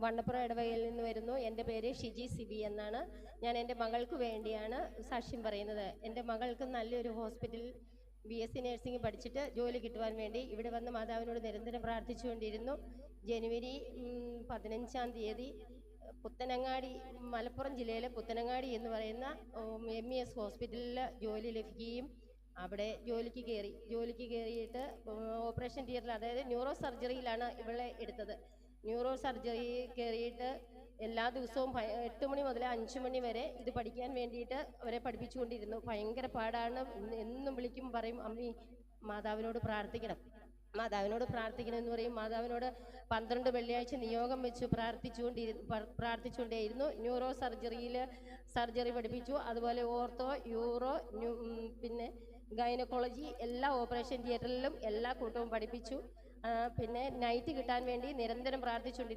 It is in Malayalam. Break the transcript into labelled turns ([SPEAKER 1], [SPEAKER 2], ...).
[SPEAKER 1] വണ്ണപ്പുറം ഇടവകയിൽ നിന്ന് വരുന്നു. എൻ്റെ പേര് ഷിജി സിബി എന്നാണ്. ഞാൻ എൻ്റെ മകൾക്ക് വേണ്ടിയാണ് സാക്ഷ്യം പറയുന്നത്. എൻ്റെ മകൾക്ക് നല്ലൊരു ഹോസ്പിറ്റലിൽ BSc നഴ്സിംഗ് പഠിച്ചിട്ട് ജോലി കിട്ടുവാൻ വേണ്ടി ഇവിടെ വന്ന് മാതാവിനോട് നിരന്തരം പ്രാർത്ഥിച്ചുകൊണ്ടിരുന്നു. ജനുവരി 15-ാം തീയതി പുത്തനങ്ങാടി, മലപ്പുറം ജില്ലയിലെ പുത്തനങ്ങാടി എന്ന് പറയുന്ന MES ഹോസ്പിറ്റലിൽ ജോലി ലഭിക്കുകയും അവിടെ ജോലിക്ക് കയറിയിട്ട് ഓപ്പറേഷൻ തിയേറ്ററിൽ, അതായത് ന്യൂറോ സർജറിയിലാണ് ഇവളെ എടുത്തത്. ന്യൂറോ സർജറി കയറിയിട്ട് എല്ലാ ദിവസവും 8 മണി മുതൽ 5 മണി വരെ ഇത് പഠിക്കാൻ വേണ്ടിയിട്ട് അവരെ പഠിപ്പിച്ചുകൊണ്ടിരുന്നു. ഭയങ്കര പാടാണ്. എന്നും വിളിക്കും, പറയും അമ്മി മാതാവിനോട് പ്രാർത്ഥിക്കണം എന്ന് പറയും. മാതാവിനോട് 12 വെള്ളിയാഴ്ച നിയോഗം വെച്ച് പ്രാർത്ഥിച്ചുകൊണ്ടേയിരുന്നു. ന്യൂറോ സർജറി പഠിപ്പിച്ചു. അതുപോലെ ഓർത്തോ, യൂറോ, പിന്നെ ഗൈനക്കോളജി എല്ലാ ഓപ്പറേഷൻ തിയേറ്ററിലും എല്ലാ കൂട്ടവും പഠിപ്പിച്ചു. പിന്നെ നൈറ്റ് കിട്ടാൻ വേണ്ടി നിരന്തരം പ്രാർത്ഥിച്ചുകൊണ്ടിരുന്നു.